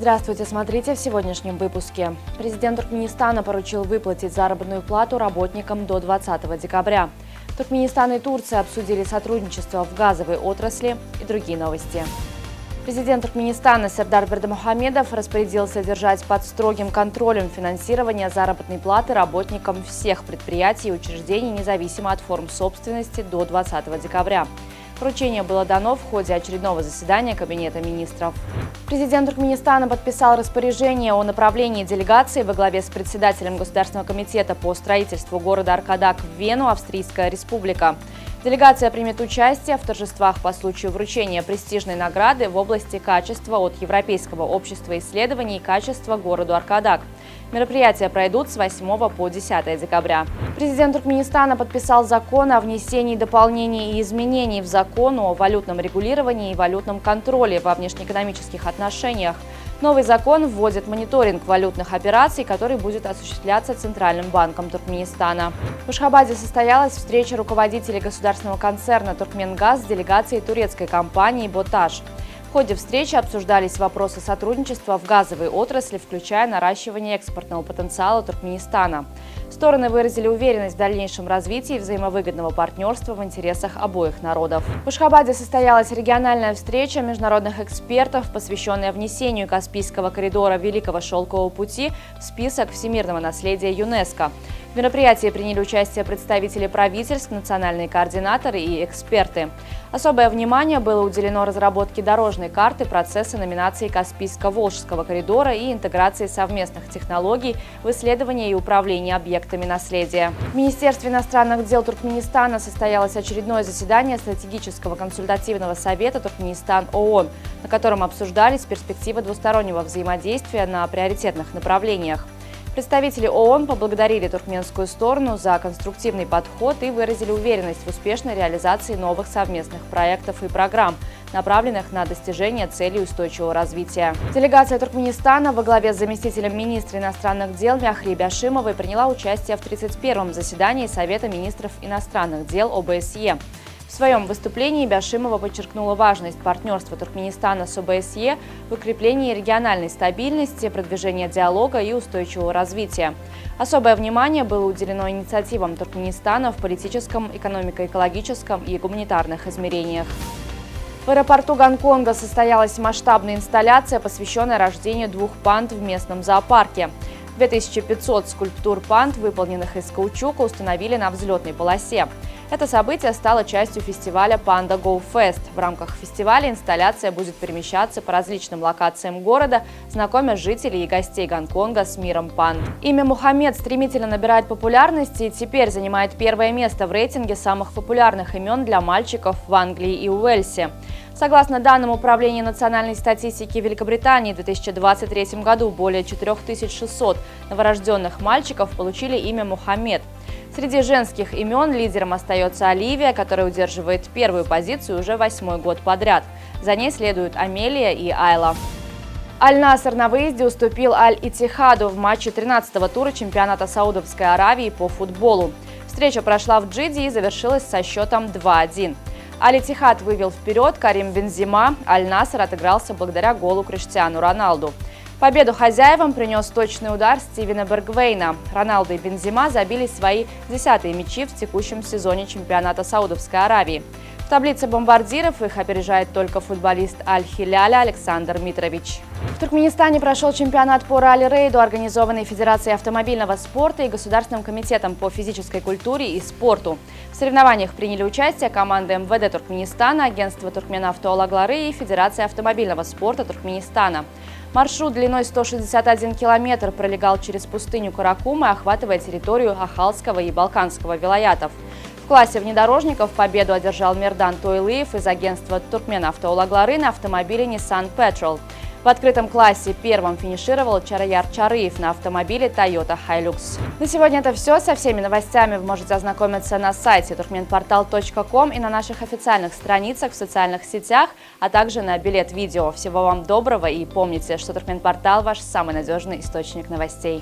Здравствуйте, смотрите в сегодняшнем выпуске. Президент Туркменистана поручил выплатить заработную плату работникам до 20 декабря. Туркменистан и Турция обсудили сотрудничество в газовой отрасли и другие новости. Президент Туркменистана Сердар Бердымухамедов распорядился держать под строгим контролем финансирование заработной платы работникам всех предприятий и учреждений, независимо от форм собственности, до 20 декабря. Поручение было дано в ходе очередного заседания Кабинета министров. Президент Туркменистана подписал распоряжение о направлении делегации во главе с председателем Государственного комитета по строительству города Аркадак в Вену, Австрийская республика. Делегация примет участие в торжествах по случаю вручения престижной награды в области качества от Европейского общества исследований качества городу Аркадак. Мероприятия пройдут с 8 по 10 декабря. Президент Туркменистана подписал закон о внесении дополнений и изменений в закон о валютном регулировании и валютном контроле во внешнеэкономических отношениях. Новый закон вводит мониторинг валютных операций, который будет осуществляться Центральным банком Туркменистана. В Ашхабаде состоялась встреча руководителей государственного концерна «Туркменгаз» с делегацией турецкой компании «Боташ». В ходе встречи обсуждались вопросы сотрудничества в газовой отрасли, включая наращивание экспортного потенциала Туркменистана. Стороны выразили уверенность в дальнейшем развитии взаимовыгодного партнерства в интересах обоих народов. В Ашхабаде состоялась региональная встреча международных экспертов, посвященная внесению Каспийского коридора Великого Шелкового пути в список всемирного наследия ЮНЕСКО. В мероприятии приняли участие представители правительств, национальные координаторы и эксперты. Особое внимание было уделено разработке дорожной карты процесса номинации Каспийско-Волжского коридора и интеграции совместных технологий в исследовании и управлении объектами наследия. В Министерстве иностранных дел Туркменистана состоялось очередное заседание стратегического консультативного совета Туркменистан-ООН, на котором обсуждались перспективы двустороннего взаимодействия на приоритетных направлениях. Представители ООН поблагодарили туркменскую сторону за конструктивный подход и выразили уверенность в успешной реализации новых совместных проектов и программ, направленных на достижение целей устойчивого развития. Делегация Туркменистана во главе с заместителем министра иностранных дел Мяхри Бяшимовой приняла участие в 31-м заседании Совета министров иностранных дел ОБСЕ. В своем выступлении Бяшимова подчеркнула важность партнерства Туркменистана с ОБСЕ в укреплении региональной стабильности, продвижении диалога и устойчивого развития. Особое внимание было уделено инициативам Туркменистана в политическом, экономико-экологическом и гуманитарных измерениях. В аэропорту Гонконга состоялась масштабная инсталляция, посвященная рождению 2 панд в местном зоопарке. 2500 скульптур панд, выполненных из каучука, установили на взлетной полосе. Это событие стало частью фестиваля Panda Go Fest. В рамках фестиваля инсталляция будет перемещаться по различным локациям города, знакомя жителей и гостей Гонконга с миром панд. Имя Мухаммед стремительно набирает популярность и теперь занимает первое место в рейтинге самых популярных имен для мальчиков в Англии и Уэльсе. Согласно данным Управления национальной статистики Великобритании, в 2023 году более 4600 новорожденных мальчиков получили имя Мухаммед. Среди женских имен лидером остается Оливия, которая удерживает первую позицию уже 8-й год подряд. За ней следуют Амелия и Айла. Аль-Наср на выезде уступил Аль-Итихаду в матче 13-го тура чемпионата Саудовской Аравии по футболу. Встреча прошла в Джиде и завершилась со счетом 2-1. Аль-Итихад вывел вперед Карим Бензема, Аль-Наср отыгрался благодаря голу Криштиану Роналду. Победу хозяевам принес точный удар Стивена Бергвейна. Роналду и Бензема забили свои 10-е мячи в текущем сезоне чемпионата Саудовской Аравии. В таблице бомбардиров их опережает только футболист Аль-Хиляля Александр Митрович. В Туркменистане прошел чемпионат по ралли-рейду, организованный Федерацией автомобильного спорта и Государственным комитетом по физической культуре и спорту. В соревнованиях приняли участие команды МВД Туркменистана, агентство Туркменавто Алаглары и Федерация автомобильного спорта Туркменистана. Маршрут длиной 161 километр пролегал через пустыню Каракумы, охватывая территорию Ахалского и Балканского вилаятов. В классе внедорожников победу одержал Мердан Тойлыев из агентства Туркменавто Алаглары на автомобиле Nissan Petrol. В открытом классе первым финишировал Чараяр Чарыев на автомобиле Toyota Hilux. На сегодня это все. Со всеми новостями вы можете ознакомиться на сайте turkmenportal.com и на наших официальных страницах в социальных сетях, а также на Билет Видео. Всего вам доброго и помните, что Туркменпортал – ваш самый надежный источник новостей.